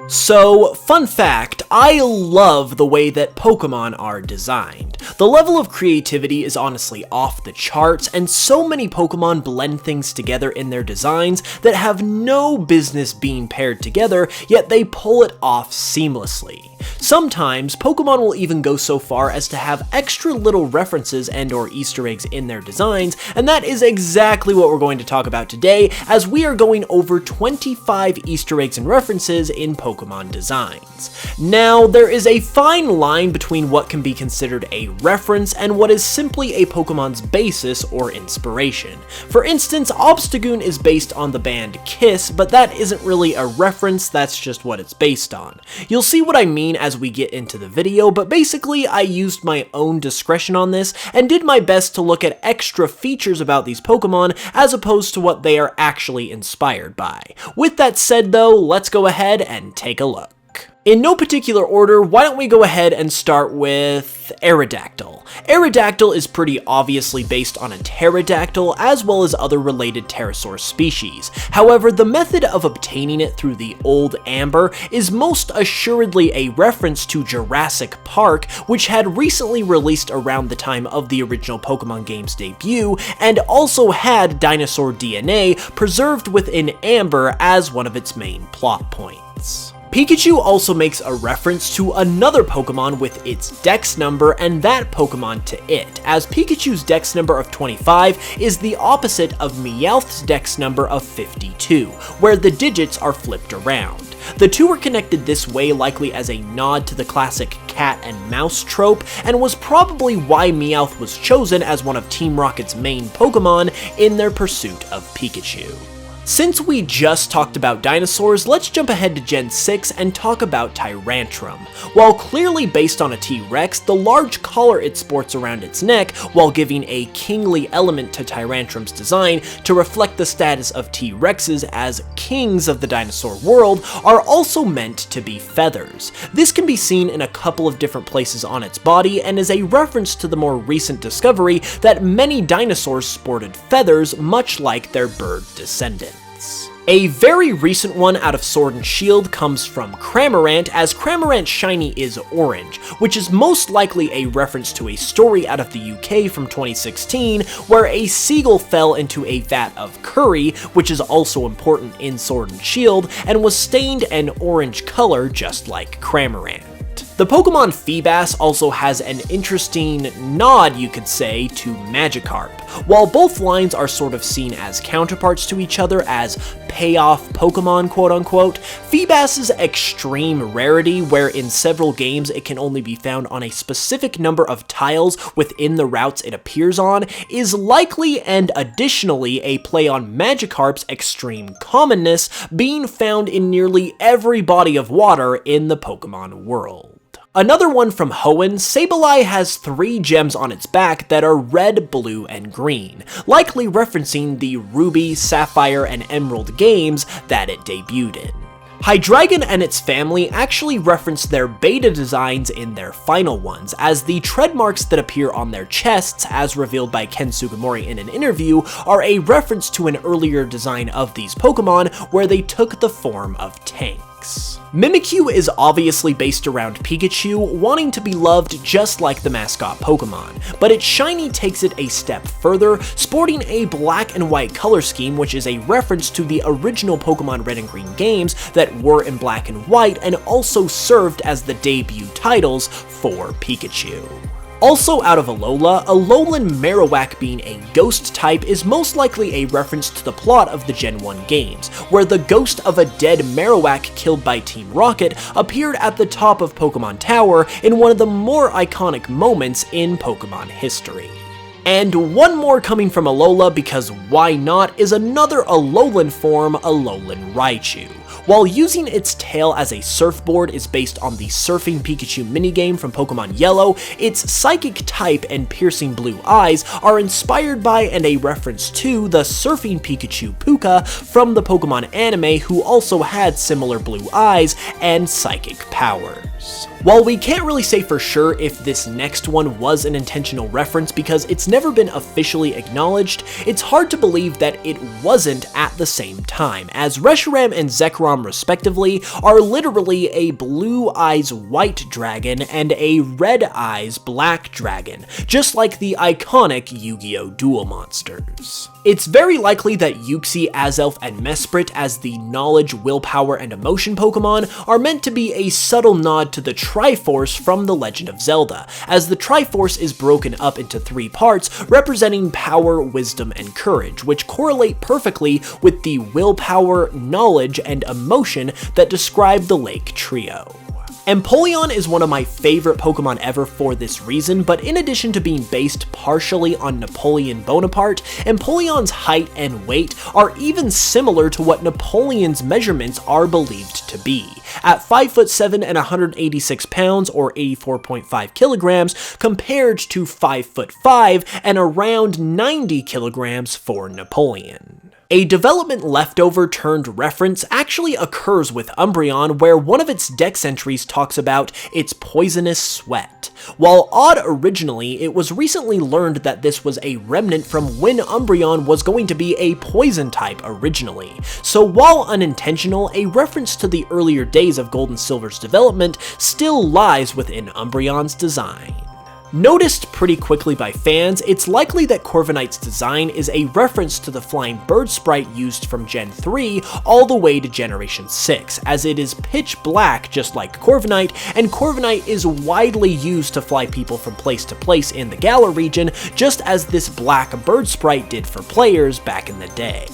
So, fun fact, I love the way that Pokémon are designed. The level of creativity is honestly off the charts, and so many Pokémon blend things together in their designs that have no business being paired together, yet they pull it off seamlessly. Sometimes, Pokémon will even go so far as to have extra little references and/or Easter eggs in their designs, and that is exactly what we're going to talk about today, as we are going over 25 Easter eggs and references in Pokémon designs. Now, there is a fine line between what can be considered a reference and what is simply a Pokémon's basis or inspiration. For instance, Obstagoon is based on the band Kiss, but that isn't really a reference, that's just what it's based on. You'll see what I mean as we get into the video, but basically I used my own discretion on this and did my best to look at extra features about these Pokémon as opposed to what they are actually inspired by. With that said though, let's go ahead and take a look. In no particular order, why don't we go ahead and start with Aerodactyl. Aerodactyl is pretty obviously based on a pterodactyl as well as other related pterosaur species. However, the method of obtaining it through the old amber is most assuredly a reference to Jurassic Park, which had recently released around the time of the original Pokemon game's debut, and also had dinosaur DNA preserved within amber as one of its main plot points. Pikachu also makes a reference to another Pokemon with its dex number and that Pokemon to it, as Pikachu's dex number of 25 is the opposite of Meowth's dex number of 52, where the digits are flipped around. The two are connected this way likely as a nod to the classic cat and mouse trope, and was probably why Meowth was chosen as one of Team Rocket's main Pokemon in their pursuit of Pikachu. Since we just talked about dinosaurs, let's jump ahead to Gen 6 and talk about Tyrantrum. While clearly based on a T-Rex, the large collar it sports around its neck, while giving a kingly element to Tyrantrum's design to reflect the status of T-Rexes as kings of the dinosaur world, are also meant to be feathers. This can be seen in a couple of different places on its body and is a reference to the more recent discovery that many dinosaurs sported feathers, much like their bird descendants. A very recent one out of Sword and Shield comes from Cramorant, as Cramorant's shiny is orange, which is most likely a reference to a story out of the UK from 2016, where a seagull fell into a vat of curry, which is also important in Sword and Shield, and was stained an orange color just like Cramorant. The Pokemon Feebas also has an interesting nod, you could say, to Magikarp. While both lines are sort of seen as counterparts to each other as payoff Pokemon quote-unquote, Feebas's extreme rarity, where in several games it can only be found on a specific number of tiles within the routes it appears on, is likely and additionally a play on Magikarp's extreme commonness being found in nearly every body of water in the Pokemon world. Another one from Hoenn, Sableye has 3 gems on its back that are red, blue, and green, likely referencing the Ruby, Sapphire, and Emerald games that it debuted in. Hydreigon and its family actually reference their beta designs in their final ones, as the tread marks that appear on their chests, as revealed by Ken Sugimori in an interview, are a reference to an earlier design of these Pokemon where they took the form of tanks. Mimikyu is obviously based around Pikachu wanting to be loved just like the mascot Pokemon, but its shiny takes it a step further, sporting a black and white color scheme, which is a reference to the original Pokemon Red and Green games that were in black and white and also served as the debut titles for Pikachu. Also out of Alola, Alolan Marowak being a ghost type is most likely a reference to the plot of the Gen 1 games, where the ghost of a dead Marowak killed by Team Rocket appeared at the top of Pokemon Tower in one of the more iconic moments in Pokemon history. And one more coming from Alola, because why not, is another Alolan form, Alolan Raichu. While using its tail as a surfboard is based on the Surfing Pikachu minigame from Pokemon Yellow, its psychic type and piercing blue eyes are inspired by and a reference to the Surfing Pikachu Puka from the Pokemon anime, who also had similar blue eyes and psychic powers. While we can't really say for sure if this next one was an intentional reference because it's never been officially acknowledged, it's hard to believe that it wasn't at the same time, as Reshiram and Zekrom respectively are literally a blue eyes white dragon and a red eyes black dragon, just like the iconic Yu-Gi-Oh! Duel monsters. It's very likely that Yuxi, Azelf, and Mesprit as the knowledge, willpower, and emotion Pokemon are meant to be a subtle nod to the Triforce from The Legend of Zelda, as the Triforce is broken up into 3 parts representing power, wisdom, and courage, which correlate perfectly with the willpower, knowledge, and emotion that describe the Lake Trio. Empoleon is one of my favorite Pokemon ever for this reason, but in addition to being based partially on Napoleon Bonaparte, Empoleon's height and weight are even similar to what Napoleon's measurements are believed to be, at 5'7" and 186 pounds or 84.5 kilograms compared to 5'5" and around 90 kilograms for Napoleon. A development leftover turned reference actually occurs with Umbreon, where one of its dex entries talks about its poisonous sweat. While odd originally, it was recently learned that this was a remnant from when Umbreon was going to be a poison type originally. So while unintentional, a reference to the earlier days of Gold and Silver's development still lies within Umbreon's design. Noticed pretty quickly by fans, it's likely that Corviknight's design is a reference to the flying bird sprite used from Gen 3 all the way to Generation 6, as it is pitch black just like Corviknight, and Corviknight is widely used to fly people from place to place in the Galar region, just as this black bird sprite did for players back in the day.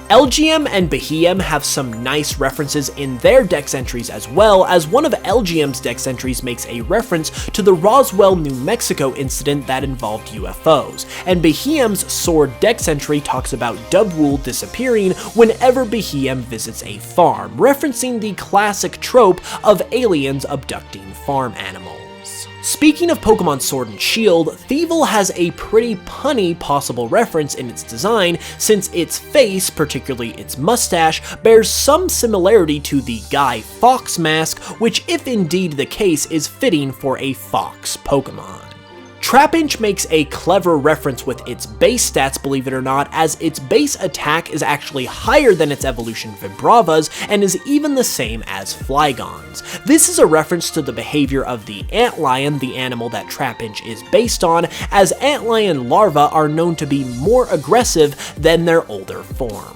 LGM and Behem have some nice references in their dex entries as well, as one of LGM's dex entries makes a reference to the Roswell, New Mexico incident that involved UFOs, and Behem's sword dex entry talks about Dubwool disappearing whenever Behem visits a farm, referencing the classic trope of aliens abducting farm animals. Speaking of Pokemon Sword and Shield, Thievul has a pretty punny possible reference in its design, since its face, particularly its mustache, bears some similarity to the Guy Fawkes mask, which if indeed the case is fitting for a fox Pokemon. Trapinch makes a clever reference with its base stats, believe it or not, as its base attack is actually higher than its evolution Vibrava's and is even the same as Flygon's. This is a reference to the behavior of the antlion, the animal that Trapinch is based on, as antlion larvae are known to be more aggressive than their older forms.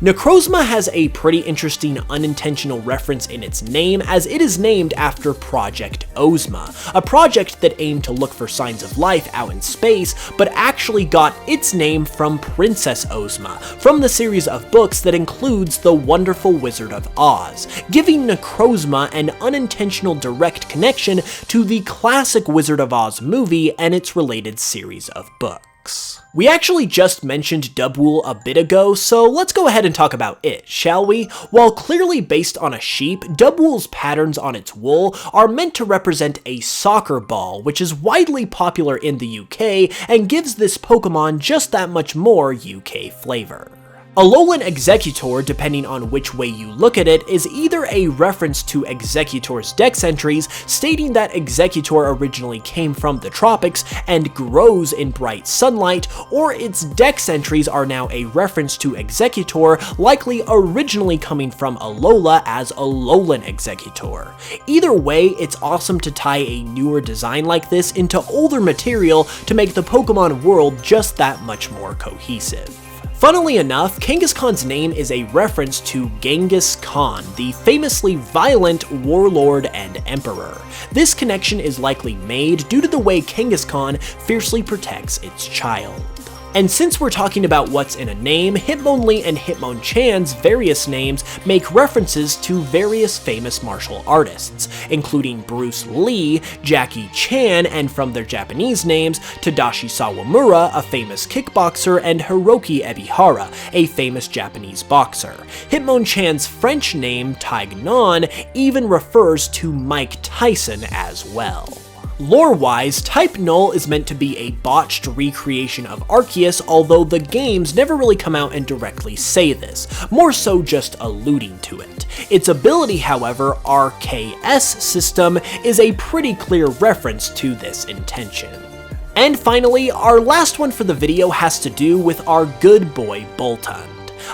Necrozma has a pretty interesting unintentional reference in its name, as it is named after Project Ozma, a project that aimed to look for signs of life out in space, but actually got its name from Princess Ozma, from the series of books that includes The Wonderful Wizard of Oz, giving Necrozma an unintentional direct connection to the classic Wizard of Oz movie and its related series of books. We actually just mentioned Dubwool a bit ago, so let's go ahead and talk about it, shall we? While clearly based on a sheep, Dubwool's patterns on its wool are meant to represent a soccer ball, which is widely popular in the UK and gives this Pokemon just that much more UK flavor. Alolan Executor, depending on which way you look at it, is either a reference to Executor's dex entries, stating that Executor originally came from the tropics and grows in bright sunlight, or its dex entries are now a reference to Executor, likely originally coming from Alola as Alolan Executor. Either way, it's awesome to tie a newer design like this into older material to make the Pokemon world just that much more cohesive. Funnily enough, Kangaskhan's name is a reference to Genghis Khan, the famously violent warlord and emperor. This connection is likely made due to the way Genghis Khan fiercely protects its child. And since we're talking about what's in a name, Hitmonlee and Hitmonchan's various names make references to various famous martial artists, including Bruce Lee, Jackie Chan, and from their Japanese names, Tadashi Sawamura, a famous kickboxer, and Hiroki Ebihara, a famous Japanese boxer. Hitmonchan's French name, Taignon, even refers to Mike Tyson as well. Lore-wise, Type Null is meant to be a botched recreation of Arceus, although the games never really come out and directly say this, more so just alluding to it. Its ability, however, RKS system, is a pretty clear reference to this intention. And finally, our last one for the video has to do with our good boy Boltund.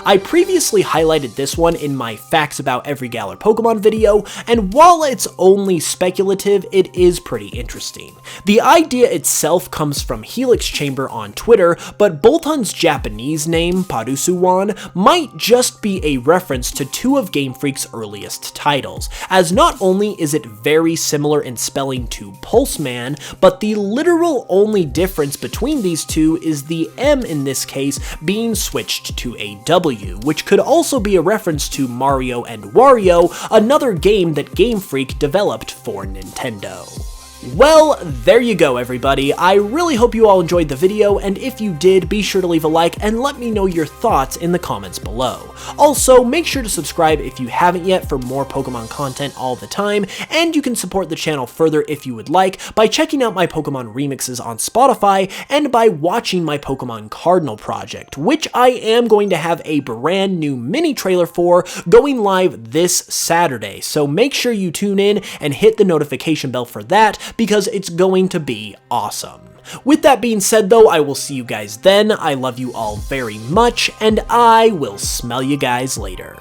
I previously highlighted this one in my Facts About Every Galar Pokemon video, and while it's only speculative, it is pretty interesting. The idea itself comes from Helix Chamber on Twitter, but Boltund's Japanese name, Parusuwan, might just be a reference to two of Game Freak's earliest titles, as not only is it very similar in spelling to Pulseman, but the literal only difference between these two is the M in this case being switched to a W, which could also be a reference to Mario and Wario, another game that Game Freak developed for Nintendo. Well, there you go everybody. I really hope you all enjoyed the video, and if you did, be sure to leave a like and let me know your thoughts in the comments below. Also, make sure to subscribe if you haven't yet for more Pokemon content all the time, and you can support the channel further if you would like by checking out my Pokemon remixes on Spotify and by watching my Pokemon Cardinal project, which I am going to have a brand new mini trailer for going live this Saturday, so make sure you tune in and hit the notification bell for that, because it's going to be awesome. With that being said though, I will see you guys then. I love you all very much, and I will smell you guys later.